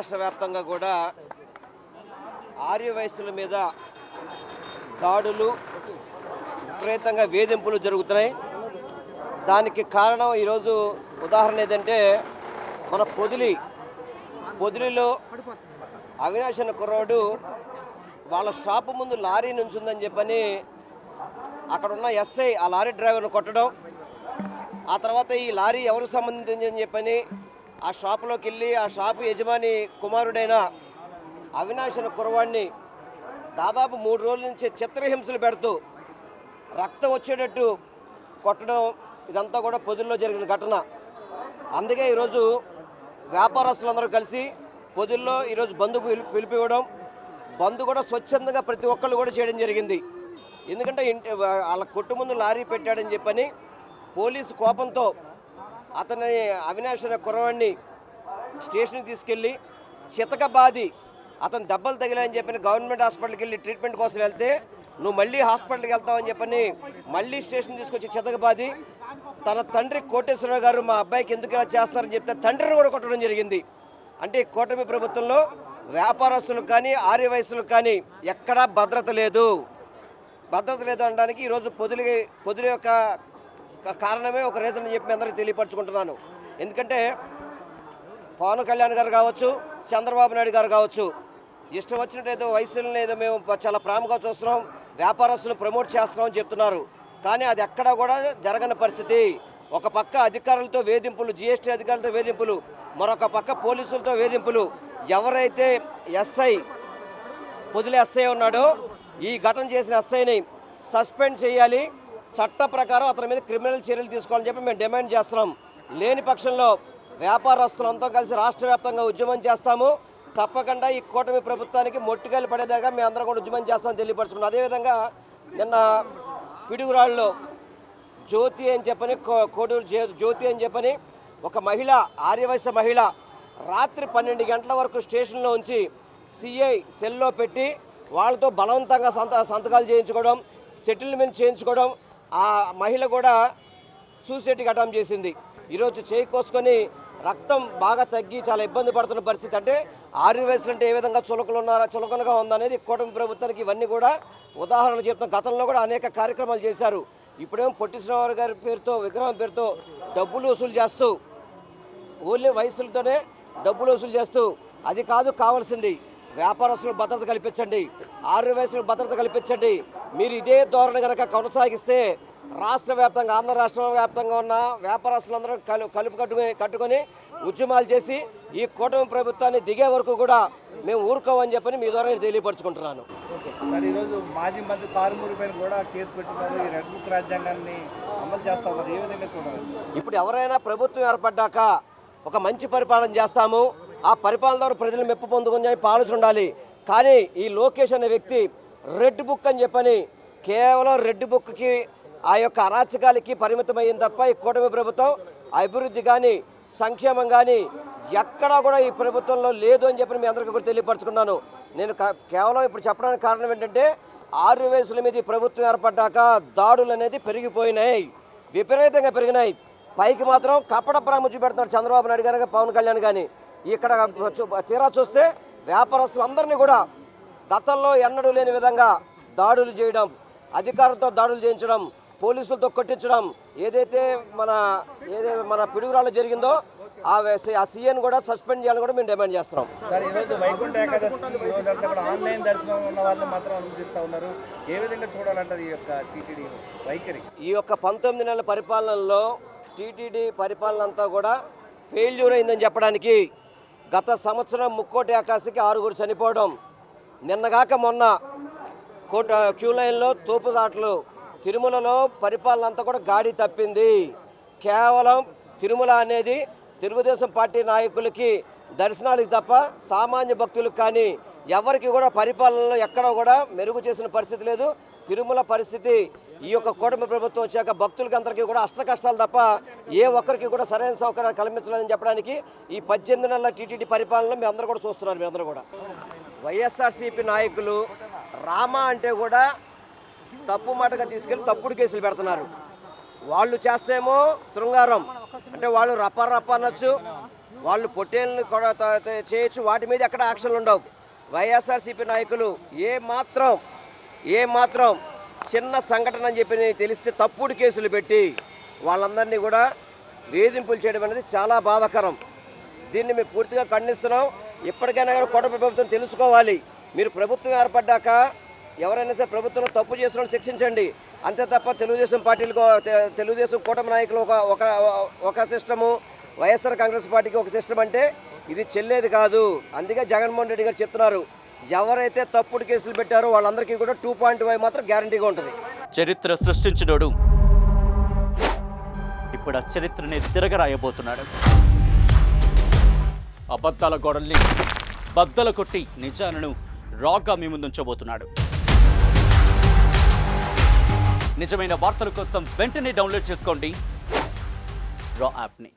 రాష్ట్ర వ్యాప్తంగా కూడా ఆర్యవైశ్యుల మీద దాడులు, విపరీతంగా వేధింపులు జరుగుతున్నాయి. దానికి కారణం ఈరోజు ఉదాహరణ ఏదంటే మన పొదిలిలో అవినాష్ అన్న కుర్రాడు వాళ్ళ షాపు ముందు లారీ నుంచుందని చెప్పని అక్కడున్న ఎస్ఐ ఆ లారీ డ్రైవర్ను కొట్టడం, ఆ తర్వాత ఈ లారీ ఎవరికి సంబంధించిందని చెప్పని ఆ షాపులోకి వెళ్ళి ఆ షాపు యజమాని కుమారుడైన అవినాష్ అన్న కుర్రవాడిని దాదాపు 3 రోజుల నుంచి చిత్రహింసలు పెడుతూ రక్తం వచ్చేటట్టు కొట్టడం, ఇదంతా కూడా పొదిల్లో జరిగిన ఘటన. అందుకే ఈరోజు వ్యాపారస్తులందరూ కలిసి పొదిల్లో ఈరోజు బంధు పిలిపివ్వడం, బంధు కూడా స్వచ్ఛందంగా ప్రతి ఒక్కళ్ళు కూడా చేయడం జరిగింది. ఎందుకంటే వాళ్ళ కొట్టు ముందు లారీ పెట్టాడని చెప్పని పోలీసు కోపంతో అతని అవినాష్ అనే కుర్రవాడిని స్టేషన్కి తీసుకెళ్ళి చితకబాది అతను దెబ్బలు తగిలాయని చెప్పని గవర్నమెంట్ హాస్పిటల్కి వెళ్ళి ట్రీట్మెంట్ కోసం వెళ్తే నువ్వు మళ్ళీ హాస్పిటల్కి వెళ్తావని చెప్పని మళ్ళీ స్టేషన్ తీసుకొచ్చి చితకబాది తన తండ్రి కోటేశ్వరరావు గారు మా అబ్బాయికి ఎందుకు ఇలా చేస్తారని చెప్తే తండ్రిని కూడా కొట్టడం జరిగింది. అంటే కూటమి ప్రభుత్వంలో వ్యాపారస్తులకు కానీ ఆర్యవైశ్యులకు కానీ ఎక్కడా భద్రత లేదు అనడానికి ఈరోజు పొదులు యొక్క కారణమే ఒక రీజన్ అని చెప్పి అందరికీ తెలియపరచుకుంటున్నాను. ఎందుకంటే పవన్ కళ్యాణ్ గారు కావచ్చు, చంద్రబాబు నాయుడు గారు కావచ్చు, ఇష్టం వచ్చినట్టయితే వయసులను ఏదో మేము చాలా ప్రేమగా చూస్తున్నాం, వ్యాపారస్తులను ప్రమోట్ చేస్తున్నామని చెప్తున్నారు. కానీ అది ఎక్కడా కూడా జరగని పరిస్థితి. ఒక పక్క అధికారులతో వేధింపులు, జిఎస్టీ అధికారులతో వేధింపులు, మరొక పక్క పోలీసులతో వేధింపులు. ఎవరైతే పొదిలి ఎస్ఐ ఉన్నాడో ఈ ఘటన చేసిన ఎస్ఐని సస్పెండ్ చేయాలి, చట్ట ప్రకారం అతని మీద క్రిమినల్ చర్యలు తీసుకోవాలని చెప్పి మేము డిమాండ్ చేస్తున్నాం. లేని పక్షంలో వ్యాపారస్తులంతా కలిసి రాష్ట్ర వ్యాప్తంగా ఉద్యమం చేస్తాము. తప్పకుండా ఈ కూటమి ప్రభుత్వానికి మొట్టికాయలు పడేదాకా మేము అందరం కూడా ఉద్యమం చేస్తామని తెలియపరచుకున్నాం. అదేవిధంగా నిన్న పిడుగురాళ్ళలో జ్యోతి అని చెప్పని, కోడూరు జ్యోతి అని చెప్పని ఒక మహిళ, ఆర్యవైశ్య మహిళ రాత్రి 12 గంటల వరకు స్టేషన్లో ఉంచి సిఐ సెల్లో పెట్టి వాళ్ళతో బలవంతంగా సంతకాలు చేయించుకోవడం, సెటిల్మెంట్ చేయించుకోవడం, ఆ మహిళ కూడా సూసైడ్కి అటెంప్ట్ చేసింది. ఈరోజు చేయి కోసుకొని రక్తం బాగా తగ్గి చాలా ఇబ్బంది పడుతున్న పరిస్థితి. అంటే ఆర్యవైశ్యులు అంటే ఏ విధంగా చులకనగా ఉందనేది కూటమి ప్రభుత్వానికి ఇవన్నీ కూడా ఉదాహరణలు చెప్తాం. గతంలో కూడా అనేక కార్యక్రమాలు చేశారు. ఇప్పుడేమో పొట్టి శ్రీరాములు గారి పేరుతో, విగ్రహం పేరుతో డబ్బులు వసూలు చేస్తూ, ఓన్లీ వయసులతోనే డబ్బులు వసూలు చేస్తూ, అది కాదు కావాల్సింది. వ్యాపారస్తులకు భద్రత కల్పించండి, ఆర్యవైశ్యులకు భద్రత కల్పించండి. మీరు ఇదే ధోరణి కనుక కొనసాగిస్తే రాష్ట్ర వ్యాప్తంగా, ఆంధ్ర రాష్ట్ర వ్యాప్తంగా ఉన్న వ్యాపారస్తులందరూ కట్టుకొని ఉద్యమాలు చేసి ఈ కూటమి ప్రభుత్వాన్ని దిగే వరకు కూడా మేము ఊరుకోమని చెప్పని మీ ద్వారా నేను తెలియపరచుకుంటున్నాను. ఈరోజు మాజీ మంత్రి కారుమూరి పైన కూడా కేసు పెట్టున్నారు. ఈ రెడ్ బుక్ రాజ్యాంగాన్ని అమలు చేస్తాం, ఏ విధంగా చూడాలి? ఇప్పుడు ఎవరైనా ప్రభుత్వం ఏర్పడ్డాక ఒక మంచి పరిపాలన చేస్తాము, ఆ పరిపాలన ద్వారా ప్రజలు మెప్పు పొందుకుని ఆలోచన ఉండాలి. కానీ ఈ లోకేష్ అనే వ్యక్తి రెడ్ బుక్ అని చెప్పని కేవలం రెడ్ బుక్కి, ఆ యొక్క అరాచకాలకి పరిమితమైంది తప్ప ఈ కూటమి ప్రభుత్వం అభివృద్ధి కానీ, సంక్షేమం కానీ ఎక్కడా కూడా ఈ ప్రభుత్వంలో లేదు అని చెప్పి మీ అందరికీ కూడా తెలియపరచుకున్నాను. నేను కేవలం ఇప్పుడు చెప్పడానికి కారణం ఏంటంటే ఆర్యవైశ్యుల మీద ఈ ప్రభుత్వం ఏర్పడ్డాక దాడులు అనేది పెరిగిపోయినాయి, విపరీతంగా పెరిగినాయి. పైకి మాత్రం కపట ప్రేమ చూపెడుతున్నారు చంద్రబాబు నాయుడు గారు, పవన్ కళ్యాణ్ కానీ. ఇక్కడ తీరా చూస్తే వ్యాపారస్తులందరినీ కూడా గతంలో ఎన్నడూ లేని విధంగా దాడులు చేయడం, అధికారులతో దాడులు చేయించడం, పోలీసులతో కొట్టించడం, ఏదైతే మన పిడుగురాళ్ళు జరిగిందో ఆ సీఎన్ కూడా సస్పెండ్ చేయాలని కూడా మేము డిమాండ్ చేస్తున్నాం. సార్, ఈరోజు వైకుంఠ ఏకాదశి రోజంతా కూడా ఆన్లైన్ దర్శనం ఉన్న వాళ్ళు మాత్రం అనుమతిస్తూ ఉన్నారు. ఏ విధంగా చూడాలంటారు ఈ యొక్క టీటీడీ వైఖరి? ఈ యొక్క 19 నెలల పరిపాలనలో టీటీడీ పరిపాలన అంతా కూడా ఫెయిల్యూర్ అయిందని చెప్పడానికి గత సంవత్సరం ముక్కోటి ఏకాదశికి 6 చనిపోవడం, నిన్నగాక మొన్న క్యూ లైన్లో తోపుదాట్లు, తిరుమలలో పరిపాలన అంతా కూడా గాడి తప్పింది. కేవలం తిరుమల అనేది తెలుగుదేశం పార్టీ నాయకులకి దర్శనాలకి తప్ప సామాన్య భక్తులకు కానీ ఎవరికి కూడా పరిపాలనలో ఎక్కడ కూడా మెరుగు చేసిన పరిస్థితి లేదు. తిరుమల పరిస్థితి ఈ యొక్క కూటమి ప్రభుత్వం వచ్చాక భక్తులకి అందరికీ కూడా అష్ట కష్టాలు తప్ప ఏ ఒక్కరికి కూడా సరైన సౌకర్యాలు కల్పించలేదని చెప్పడానికి ఈ 18 నెలల టీటీడీ పరిపాలనలో మీ అందరూ కూడా చూస్తున్నారు. మీ అందరూ కూడా వైఎస్ఆర్సీపీ నాయకులు రామ అంటే కూడా తప్పు మాటగా తీసుకెళ్ళి తప్పుడు కేసులు పెడుతున్నారు. వాళ్ళు చేస్తేమో శృంగారం అంటే వాళ్ళు రప్ప అనొచ్చు, వాళ్ళు పొట్టేళ్ళని కూడా చేయొచ్చు, వాటి మీద ఎక్కడ యాక్షన్లు ఉండవు. వైఎస్ఆర్సీపీ నాయకులు ఏ మాత్రం చిన్న సంఘటన అని చెప్పి తెలిస్తే తప్పుడు కేసులు పెట్టి వాళ్ళందరినీ కూడా వేధింపులు చేయడం అనేది చాలా బాధాకరం. దీన్ని మేము పూర్తిగా ఖండిస్తున్నాం. ఇప్పటికైనా కానీ కూటమి ప్రభుత్వం తెలుసుకోవాలి. మీరు ప్రభుత్వం ఏర్పడ్డాక ఎవరైనా సరే ప్రభుత్వం తప్పు చేసిన శిక్షించండి, అంతే తప్ప తెలుగుదేశం కూటమి నాయకులు ఒక సిస్టము, వైఎస్ఆర్ కాంగ్రెస్ పార్టీకి ఒక సిస్టమ్ అంటే ఇది చెల్లేది కాదు. అందుకే జగన్మోహన్ రెడ్డి గారు చెప్తున్నారు, ఎవరైతే తప్పుడు కేసులు పెట్టారో వాళ్ళందరికీ కూడా 2.5 మాత్రం గ్యారంటీగా ఉంటుంది. చరిత్ర సృష్టించినోడు ఇప్పుడు ఆ చరిత్రని తిరగరాయబోతున్నాడు. అబద్ధాల గోడల్ని బద్దలు కొట్టి నిజాలను రాగా మీ ముందుంచబోతున్నాడు. నిజమైన వార్తల కోసం వెంటనే డౌన్లోడ్ చేసుకోండి రా యాప్ని.